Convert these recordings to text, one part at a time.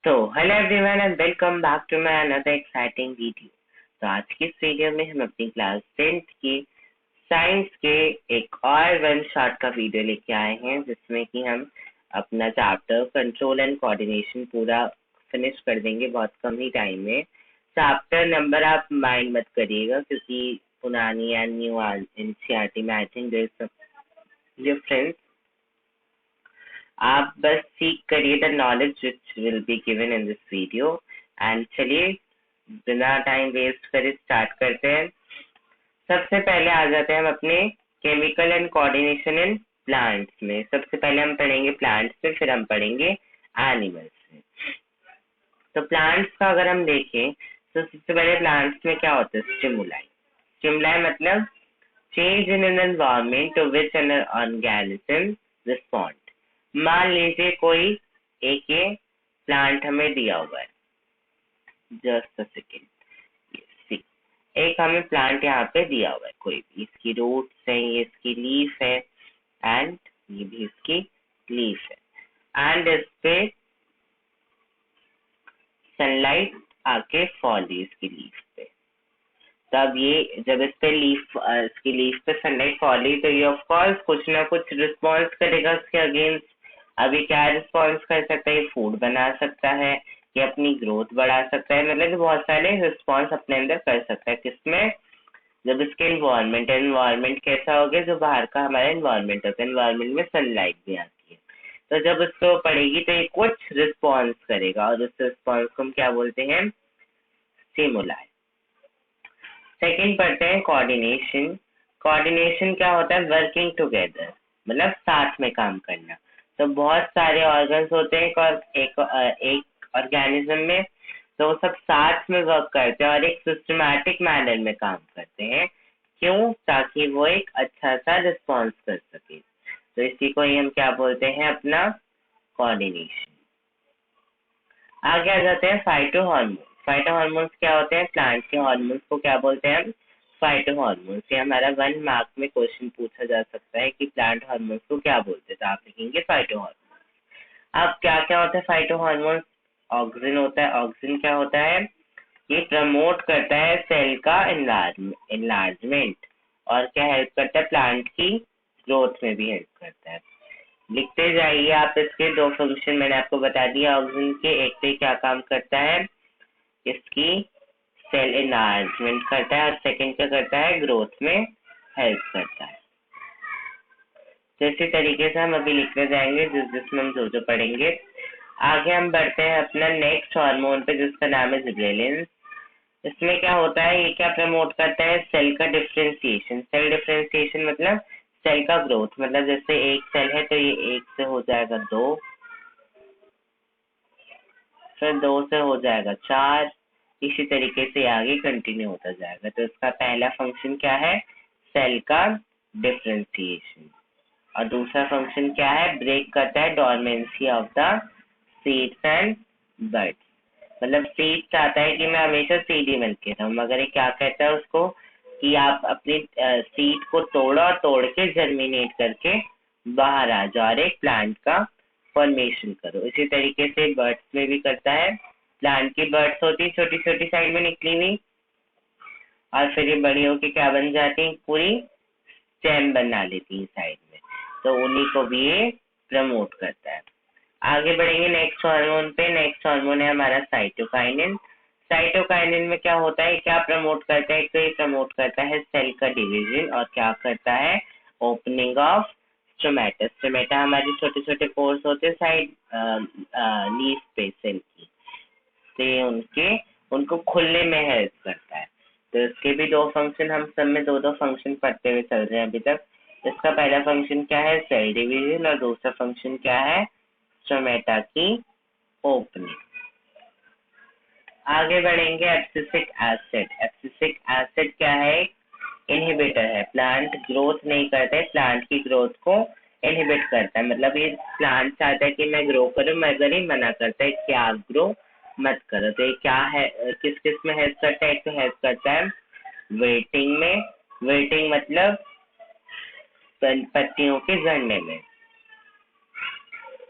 तो hello everyone and welcome back to my another exciting video. तो आज की इस वीडियो में हम अपनी क्लास 10th की साइंस के एक और वन शॉट का वीडियो लेके आए हैं, जिसमें कि हम अपना चैप्टर कंट्रोल एंड कोऑर्डिनेशन पूरा फिनिश कर देंगे बहुत कम ही टाइम में। चैप्टर नंबर आप माइंड मत करिएगा, क्योंकि पुरानी एंड न्यू एनसीईआरटी में I think there is some difference. आप बस सीख करिए the knowledge which will be given in this video. And चलिए बिना टाइम वेस्ट करे स्टार्ट करते हैं। सबसे पहले आ जाते हैं हम अपने chemical and coordination in plants में। सबसे पहले हम पढ़ेंगे प्लांट्स में, फिर हम पढ़ेंगे एनिमल्स में। तो प्लांट्स का अगर हम देखें तो सबसे पहले प्लांट्स में क्या होता है, स्टिमुलाई। स्टिमुलाई मतलब change in an environment to which an organism respond. मान लीजिए कोई एक ये प्लांट हमें दिया हुआ है, जस्ट अ सेकेंड। एक हमें प्लांट यहाँ पे दिया हुआ है, कोई भी, इसकी रूट्स है, ये इसकी लीफ है एंड ये भी इसकी लीफ है। एंड इस पे सनलाइट आके फॉल रही इसकी लीफ पे। तब ये जब इस पे इसकी लीफ पे सनलाइट फॉल रही, तो ये ऑफ कोर्स कुछ ना कुछ रिस्पॉन्स करेगा उसके अगेंस्ट। अभी क्या रिस्पॉन्स कर सकता है, ये फूड बना सकता है, ये अपनी ग्रोथ बढ़ा सकता है, मतलब बहुत सारे रिस्पॉन्स अपने अंदर कर सकता है। किसमें? जब इसके एनवायरमेंट कैसा हो गया, जो बाहर का हमारा एनवायरमेंट होता है, एनवायरमेंट में सनलाइट भी आती है, तो जब उसको पड़ेगी तो ये कुछ रिस्पॉन्स करेगा, और उस रिस्पॉन्स को हम क्या बोलते हैं? स्टिमुलाई। सेकंड पढ़ते हैं कोऑर्डिनेशन। कोऑर्डिनेशन क्या होता है? वर्किंग टुगेदर, मतलब साथ में काम करना। तो बहुत सारे ऑर्गन्स होते हैं एक ऑर्गेनिज्म में, तो वो सब साथ में वर्क करते हैं और एक सिस्टमैटिक मैनर में काम करते हैं। क्यों? ताकि वो एक अच्छा सा रिस्पॉन्स कर सके। तो इसी को ही हम क्या बोलते हैं? अपना कोऑर्डिनेशन। आगे आ जाते हैं फाइटो हार्मोन। फाइटो हार्मोन्स क्या होते हैं? प्लांट के हार्मोन्स को क्या बोलते हैं हम? Phyto hormones. ये हमारा 1 मार्क में क्वेश्चन पूछा जा सकता है कि प्लांट हार्मोन्स को क्या बोलते हैं, तो आप लिखेंगे फाइटो हार्मोन्स। अब क्या क्या होता है फाइटो हार्मोन्स? ऑक्सिन होता है। ऑक्सिन क्या होता है? ये प्रमोट करता है सेल का एनलार्जमेंट, और क्या हेल्प करता है? प्लांट की ग्रोथ में भी हेल्प करता है। लिखते जाइए आप। इसके 2 फंक्शन मैंने आपको बता दिया ऑक्सिन के। एक पे क्या काम करता है? इसकी सेल एनलार्जमेंट करता है, और सेकंड क्या करता है? ग्रोथ में हेल्प करता है। तो इसी तरीके से हम अभी लिखते जाएंगे जिसमें हम जो पढ़ेंगे। आगे हम बढ़ते हैं अपना नेक्स्ट हार्मोन पे, जिसका नाम है जिबरेलिन। इसमें क्या होता है? ये क्या प्रमोट करता है? सेल का डिफरेंशिएशन। सेल डिफरेंशिएशन मतलब सेल का ग्रोथ। मतलब जैसे एक सेल है तो ये 1 से हो जाएगा 2, फिर 2 से हो जाएगा 4, इसी तरीके से आगे कंटिन्यू होता जाएगा। तो इसका पहला फंक्शन क्या है? सेल का डिफरेंशिएशन। और दूसरा फंक्शन क्या है? ब्रेक करता है dormancy of the seeds and buds. मतलब सीड चाहता है कि मैं हमेशा सीड ही बन के रहूं, मगर ये क्या कहता है उसको कि आप अपनी सीड को तोड़ो और तोड़ के जर्मिनेट करके बाहर आ जाओ और एक प्लांट का फॉर्मेशन करो। इसी तरीके से बर्ड्स में भी करता है। प्लांट की बर्ड्स होती है छोटी छोटी साइड में निकली हुई, और फिर ये बड़ी होके क्या बन जाती है? पूरी स्टेम बना लेती है साइड में। तो उन्हीं को भी ये प्रमोट करता है। आगे बढ़ेंगे नेक्स्ट हार्मोन पे। नेक्स्ट हार्मोन है हमारा साइटोकाइनिन। साइटोकाइनिन में क्या होता है? क्या प्रमोट करता है? तो ये प्रमोट करता है सेल का डिवीजन, और क्या करता है? Opening of stomata. स्टोमेटा हमारे छोटे छोटे पोर्स होते हैं साइड लीफ पे सेल की, तो ये उनको खुलने में हेल्प करता है। तो इसके भी 2 फंक्शन, हम सब में 2-2 फंक्शन पढ़ते हुए चल रहे हैं अभी तक। इसका पहला फंक्शन क्या है? सेल डिवीजन, और दूसरा फंक्शन क्या है? स्टोमेटा की ओपनिंग। आगे बढ़ेंगे एब्सिसिक एसिड। एब्सिसिक एसिड क्या है? इनहिबिटर है। प्लांट ग्रोथ नहीं करता है, प्लांट की ग्रोथ को इनहिबिट करता है। मतलब ये प्लांट चाहता है कि मैं ग्रो करूं, मगर ये मना करता है कि आप ग्रो मत करो। तो ये क्या है, किस किस में हेल्प करता है? एक तो हेल्प करता है वेटिंग में। वेटिंग मतलब पत्तियों के झड़ने में।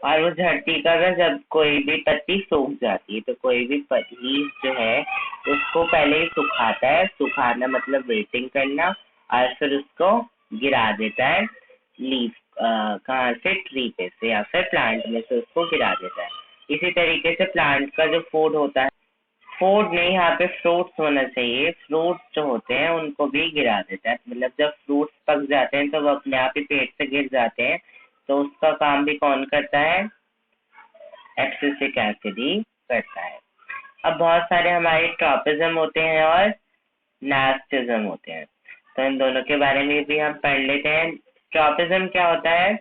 और वो झड़ती का ना जब कोई भी पत्ती सूख जाती है तो कोई भी पत्ती जो है उसको पहले ही सुखाता है। सुखाना मतलब वेटिंग करना, और फिर उसको गिरा देता है लीफ कहाँ से, ट्री पे से या फिर प्लांट में से उसको गिरा देता है। इसी तरीके से प्लांट का जो फूड होता है, फूड नहीं यहाँ पे फ्रूट्स होना चाहिए, फ्रूट्स जो होते हैं उनको भी गिरा देता है। मतलब जब फ्रूट्स पक जाते हैं तो वो अपने आप ही पेड़ से गिर जाते हैं, तो उसका काम भी कौन करता है, एब्सिसिक एसिड ही करता है। अब बहुत सारे हमारे ट्रॉपिज्म होते हैं और नार्सिसिज्म होते हैं, तो इन दोनों के बारे में भी हम पढ़ लेते हैं। ट्रॉपिज्म क्या होता है,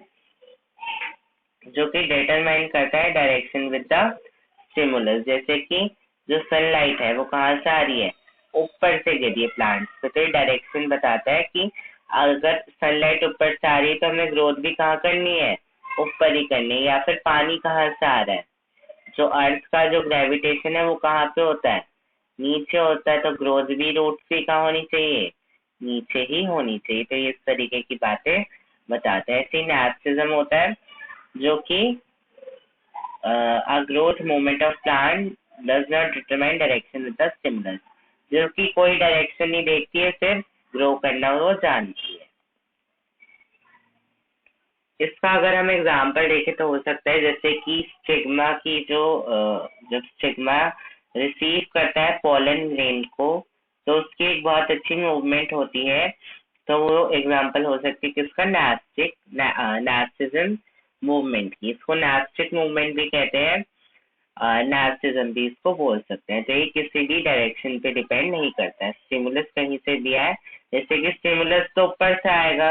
जो कि डिटरमाइन करता है डायरेक्शन विद द स्टिमुलस। जैसे कि जो सनलाइट है वो कहाँ से आ रही है, ऊपर से गिर रही है प्लांट्स पे, तो ये डायरेक्शन बताता है कि अगर सनलाइट ऊपर से आ रही है तो हमें ग्रोथ भी कहाँ करनी है, ऊपर ही करनी है। या फिर पानी कहाँ से आ रहा है, जो अर्थ का जो ग्रेविटेशन है वो कहाँ पे होता है, नीचे होता है, तो ग्रोथ भी रूट से कहाँ होनी चाहिए, नीचे ही होनी चाहिए। तो ये इस तरीके की बातें बताते हैं। ऐसे नार्सिसिज्म होता है जो कि a growth movement of plant does not determine direction with the stimulus, जो कि कोई डायरेक्शन नहीं देखती है, सिर्फ ग्रो करना वो जानती है। इसका अगर हम एग्जांपल देखें तो हो सकता है जैसे कि स्टिग्मा की जब स्टिग्मा रिसीव करता है पोलन ग्रेन को, तो उसकी एक बहुत अच्छी मूवमेंट होती है। तो वो एग्जांपल हो सकती है किसका, नार्सिसिज्म मूवमेंट की। इसको नार्सिसिक मूवमेंट भी कहते हैं, नार्सिसिज्म भी इसको बोल सकते हैं। तो ये किसी भी डायरेक्शन पे डिपेंड नहीं करता है, स्टिमुलस कहीं से भी आए, जैसे कि स्टिमुलस तो ऊपर से आएगा,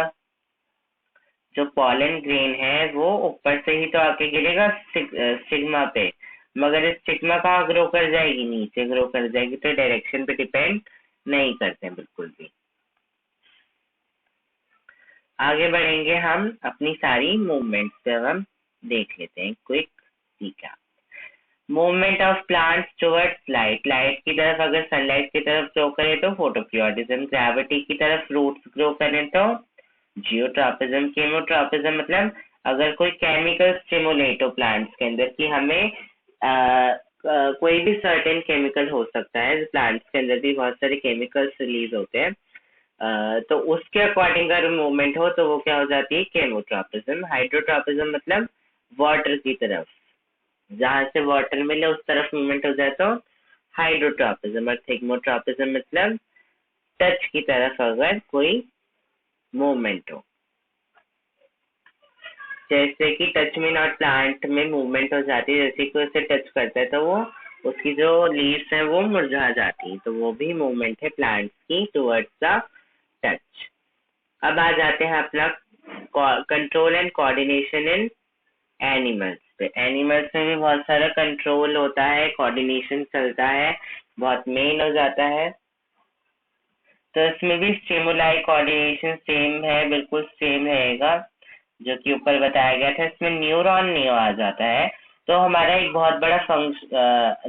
जो पॉलन ग्रेन है वो ऊपर से ही तो आके गिरेगा स्टिग्मा पे, मगर स्टिग्मा कहाँ ग्रो कर जाएगी, नीचे ग्रो कर जाएगी। तो डायरेक्शन पे डिपेंड नहीं करते हैं बिल्कुल भी। आगे बढ़ेंगे हम अपनी सारी मूवमेंट से, अब हम देख लेते हैं quick recap. Movement of plants towards light, light की तरफ अगर सनलाइट की तरफ ग्रो करे तो फोटोपियोटिज्म, ग्रेविटी की तरफ रूट्स ग्रो करें तो जियोट्रॉपिज्म, केमोट्रॉपिज्म मतलब अगर कोई केमिकल स्टिमुलेट हो प्लांट्स के अंदर कि हमें कोई भी सर्टेन केमिकल हो सकता है, प्लांट्स के अंदर भी बहुत सारे केमिकल्स रिलीज होते हैं, तो उसके अकॉर्डिंग अगर मूवमेंट हो तो वो क्या हो जाती है, केमोट्रॉपिज्म। हाइड्रोट्रॉपिज्म मतलब वाटर की तरफ, जहां से वाटर मिले उस तरफ मूवमेंट हो जाए तो हाइड्रोट्रॉपिज्म। और थिग्मोट्रॉपिज्म मतलब टच की तरफ अगर कोई मूवमेंट हो, जैसे कि टच में नॉट प्लांट में मूवमेंट हो जाती है, जैसे कि उसे टच करता है तो वो उसकी जो लीव्स है वो मुरझा जाती है, तो वो भी मूवमेंट है प्लांट्स की टुवर्ड्स द टच। अब आ जाते हैं अपना control and coordination in animals पे। एनिमल्स में भी बहुत सारा कंट्रोल होता है, कोऑर्डिनेशन चलता है, बहुत मेन हो जाता है। तो इसमें भी स्टिमुलाई कोऑर्डिनेशन सेम है, बिल्कुल सेम रहेगा जो कि ऊपर बताया गया था। इसमें न्यूरॉन नहीं आ जाता है। तो हमारा एक बहुत बड़ा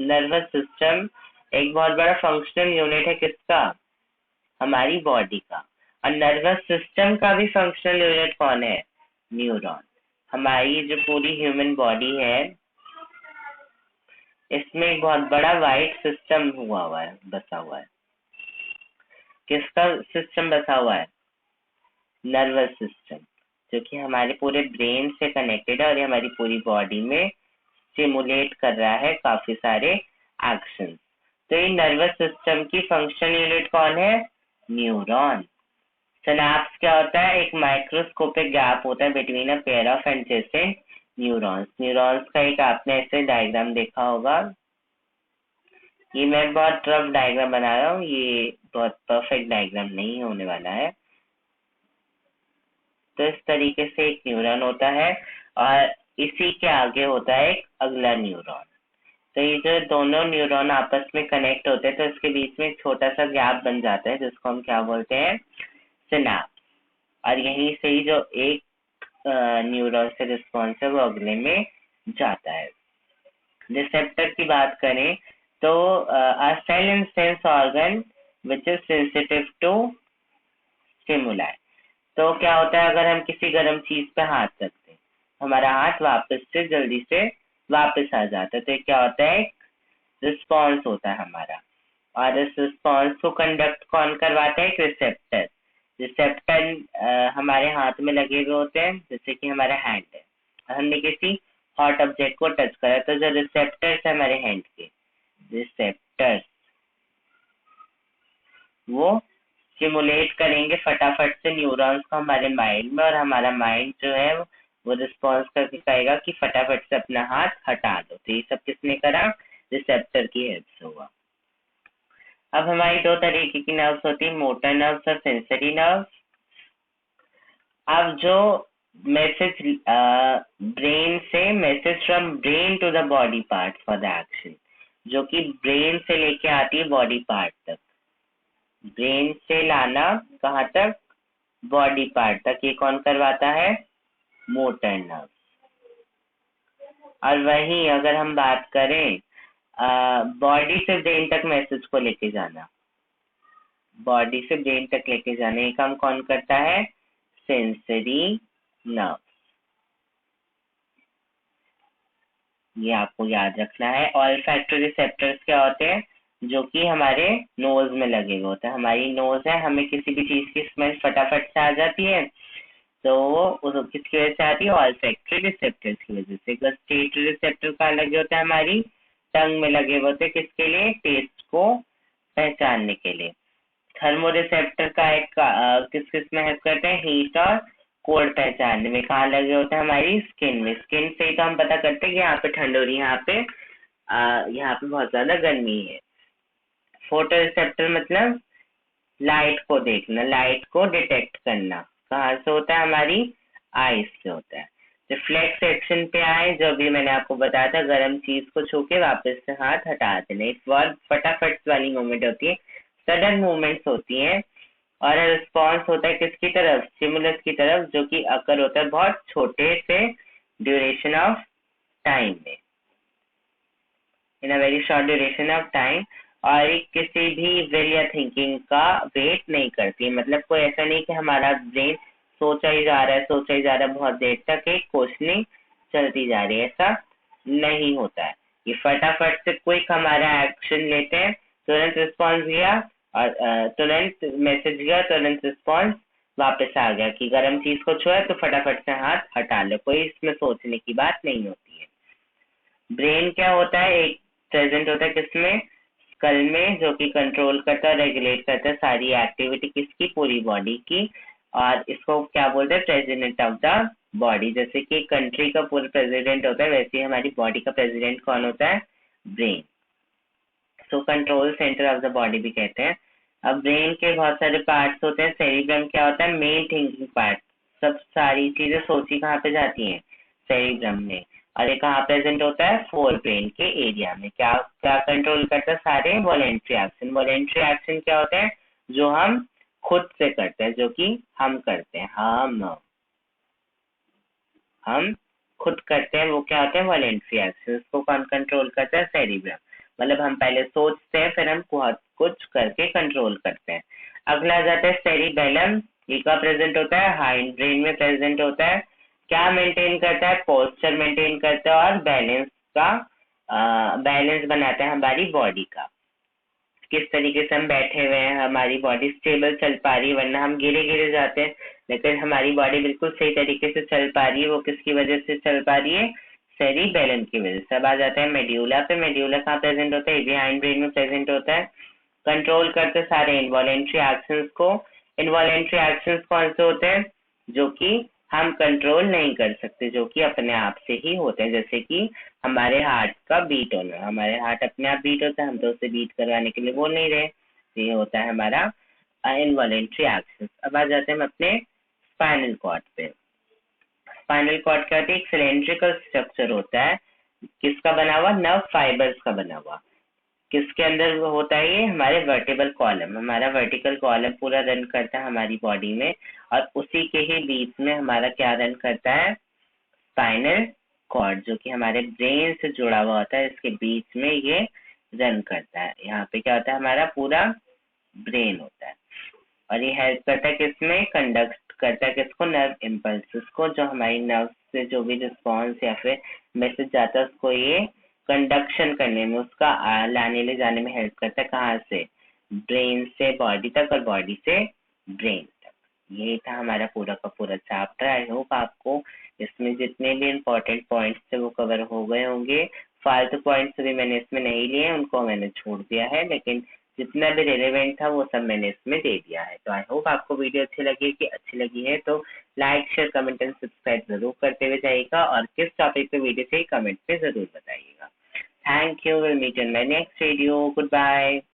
नर्वस सिस्टम एक बहुत बड़ा फंक्शनल यूनिट है किसका, हमारी बॉडी का। और नर्वस सिस्टम का भी फंक्शनल यूनिट कौन है, न्यूरॉन। हमारी जो पूरी ह्यूमन बॉडी है इसमें एक बहुत बड़ा वाइट सिस्टम हुआ है, बसा हुआ है। किसका सिस्टम बसा हुआ है, नर्वस सिस्टम, जो कि हमारे पूरे ब्रेन से कनेक्टेड है और ये हमारी पूरी बॉडी में स्टिमुलेट कर रहा है काफी सारे एक्शन। तो ये नर्वस सिस्टम की फंक्शन यूनिट कौन है, न्यूरॉन। सिनैप्स क्या होता है, एक माइक्रोस्कोपिक गैप होता है between a pair of adjacent neurons. Neurons का एक आपने ऐसे डायग्राम देखा होगा, ये मैं बहुत रफ डायग्राम बना रहा हूँ, ये बहुत परफेक्ट डायग्राम नहीं होने वाला है। तो इस तरीके से एक न्यूरॉन होता है और इसी के आगे होता है एक अगला न्यूरॉन। तो ये जो दोनों न्यूरॉन आपस में कनेक्ट होते हैं तो इसके बीच में एक छोटा सा गैप बन जाता है जिसको हम क्या बोलते हैं, सिनैप्स। और यहीं से ही जो एक न्यूरॉन से रिस्पॉन्स है वो अगले में जाता है। रिसेप्टर की बात करें तो a cell and sense organ which is sensitive to stimuli। तो क्या होता है, अगर हम किसी गर्म चीज पे हाथ रखते हैं हमारा हाथ वापस से जल्दी से वापस आ जाता है। तो क्या होता है, रिस्पॉन्स होता है हमारा। और इस रिस्पॉन्स को कंडक्ट कौन करवाता है, एक रिसेप्टर। रिसेप्टर हमारे हाथ में लगे हुए होते हैं, जैसे कि हमारा हैंड है, हमने किसी हॉट ऑब्जेक्ट को टच करा तो जो रिसेप्टर्स है हमारे हैंड के, रिसेप्टर्स वो स्टिमुलेट करेंगे फटाफट से न्यूरॉन्स को हमारे माइंड में, और हमारा माइंड जो है वो रिस्पॉन्स करके कहेगा कि फटाफट से अपना हाथ हटा दो। तो ये सब किसने करा, रिसेप्टर की हेल्प से हुआ। अब हमारी दो तरीके की नर्व्स होती है, मोटर नर्व्स और सेंसरी नर्व्स। अब जो मैसेज ब्रेन से, message from brain to the body part for the action, जो कि ब्रेन से लेके आती है बॉडी पार्ट तक, ब्रेन से लाना कहाँ तक, बॉडी पार्ट तक, ये कौन करवाता है, मोटर नर्व। और वहीं अगर हम बात करें बॉडी से ब्रेन तक मैसेज को लेके जाना, बॉडी से ब्रेन तक लेके जाने ये काम कौन करता है, सेंसरी नर्व। ये आपको याद रखना है। ऑल्फैक्टरी रिसेप्टर्स क्या होते हैं, जो कि हमारे नोज में लगे हुए होते हैं। हमारी नोज है, हमें किसी भी चीज की स्मेल फटाफट से आ जाती है, तो वो किसकी वजह से आती है, ऑल्फैक्टरी रिसेप्टर्स की वजह से। गस्टेटरी रिसेप्टर कहाँ लगे होते हैं, हमारी टंग में लगे हुए होते हैं, किसके लिए, टेस्ट को पहचानने के लिए। थर्मोरिसेप्टर का एक किस किस में हेल्प करते हैं, हीट और कोल्ड पहचानने में। कहाँ लगे होते हैं, हमारी स्किन में। स्किन से ही तो हम पता करते हैं कि यहाँ पे ठंड हो रही है, यहाँ पे बहुत ज्यादा गर्मी है। फोटो रिसेप्टर मतलब लाइट को देखना, लाइट को डिटेक्ट करना, कहाँ से होता है, हमारी आईज से होता है। रिफ्लेक्स एक्शन पे आए, जो भी मैंने आपको बताया था, गर्म चीज को छू के वापस से हाथ हटा देना, एक बहुत फटाफट वाली मूवमेंट होती है, सडन मूवमेंट्स होती हैं। और रिस्पॉन्स होता है किसकी तरफ, स्टिमुलस की तरफ, जो कि अकर होता है बहुत छोटे से ड्यूरेशन ऑफ टाइम में, in a very short duration of time. और किसी भी विल या थिंकिंग का वेट नहीं करती है। मतलब कोई ऐसा नहीं कि हमारा ब्रेन सोचा ही जा रहा है, सोचा ही जा रहा है, बहुत देर तक एक क्वेश्चनिंग चलती जा रही है, ऐसा नहीं होता है। ये फटाफट से क्विक हमारा एक्शन लेते हैं, तुरंत रिस्पॉन्स दिया और तुरंत मैसेज गया, तुरंत रिस्पॉन्स वापस आ गया कि गर्म चीज को छुआ तो फटाफट से हाथ हटा लो, कोई इसमें सोचने की बात नहीं होती है। ब्रेन क्या होता है, एक प्रेजेंट होता है किसमें, स्कल में, जो कि कंट्रोल करता है, रेगुलेट करता है सारी एक्टिविटी किसकी, पूरी बॉडी की। और इसको क्या बोलते हैं, प्रेसिडेंट ऑफ द बॉडी। जैसे कि कंट्री का पूरा प्रेसिडेंट होता है, वैसे ही हमारी बॉडी का प्रेसिडेंट कौन होता है, brain. So control centre of the body भी कहते हैं। अब ब्रेन के बहुत सारे पार्ट्स होते हैं। सेरिब्रम क्या होता है, मेन थिंकिंग पार्ट, सब सारी चीजें सोची कहाँ पे जाती हैं, सेरिब्रम में। और ये कहाँ प्रेजेंट होता है, फोर ब्रेन के एरिया में। क्या क्या कंट्रोल करता है, सारे वॉलेंट्री एक्शन। वॉलेंट्री एक्शन क्या होता है, जो हम खुद से करते हैं, जो कि हम करते हैं, हम खुद करते हैं, वो क्या होते हैं, वॉलेंट्री एक्शन। उसको कौन कंट्रोल करता है, सेरिब्रम। मतलब हम पहले सोचते हैं, फिर हम बहुत कुछ करके कंट्रोल करते हैं। अगला आ जाता है सेरिबेलम। ये का प्रेजेंट होता है, हाइंड ब्रेन में प्रेजेंट होता है। क्या मेंटेन करता है, पोस्चर मेंटेन करता है और बैलेंस बनाता है हमारी बॉडी का। किस तरीके से हम बैठे हुए हैं, हमारी बॉडी स्टेबल चल पा रही है, वरना हम गिरे गिरे जाते हैं। लेकिन हमारी बॉडी बिल्कुल सही तरीके से चल पा रही है, वो किसकी वजह से चल पा रही है, सेरिबेलम की वजह से। अब आ जाता है मेड्यूला पे। मेड्यूला कहाँ प्रेजेंट होता है, बिहाइंड ब्रेन में प्रेजेंट होता है। कंट्रोल करते सारे इनवॉलेंट्री एक्शंस को। इनवॉलेंट्री एक्शंस कौन से होते हैं, जो कि हम कंट्रोल नहीं कर सकते, जो कि अपने आप से ही होते हैं। जैसे कि हमारे हार्ट का बीट होना, हमारे हार्ट अपने आप बीट होता है, हम तो उसे बीट करवाने के लिए बोल नहीं रहे। तो ये होता है हमारा इनवॉलेंट्री एक्शंस। अब आ जाते हैं हम अपने स्पाइनल कॉर्ड पे। स्पाइनल कॉर्ड क्या होता है, एक सिलेंड्रिकल स्ट्रक्चर होता है, किसका बना हुआ, नर्व फाइबर्स का बना हुआ। किसके अंदर होता है ये, हमारे वर्टिकल कॉलम। हमारा वर्टिकल कॉलम पूरा रन करता है हमारी बॉडी में, और उसी के ही बीच में हमारा क्या रन करता है, स्पाइनल कॉर्ड, जो कि हमारे ब्रेन से जुड़ा हुआ होता है। इसके बीच में ये रन करता है। यहाँ पे क्या होता है, हमारा पूरा ब्रेन होता है। और ये हेल्प करता है किसमें, कंडक्ट करता है किसको, नर्व इम्पल्सेस को, जो हमारी नर्व से जो भी रिस्पॉन्स या फिर मैसेज जाता है उसको ये कंडक्शन करने में, उसका लाने ले जाने में हेल्प करता है। कहाँ से, ब्रेन से बॉडी तक और बॉडी से ब्रेन तक। ये था हमारा पूरा का पूरा चैप्टर। आई होप आपको इसमें जितने भी इम्पोर्टेंट पॉइंट्स थे वो कवर हो गए होंगे। फालतू पॉइंट्स भी मैंने इसमें नहीं लिए, उनको मैंने छोड़ दिया है, लेकिन जितना भी रेलेवेंट था वो सब मैंने इसमें दे दिया है। तो आई होप आपको वीडियो अच्छी लगी है तो like share comment and subscribe जरूर करते हुए जाइएगा, और किस टॉपिक पे वीडियो चाहिए कमेंट पे जरूर बताइएगा। Thank you, will meet in my next video. Good bye.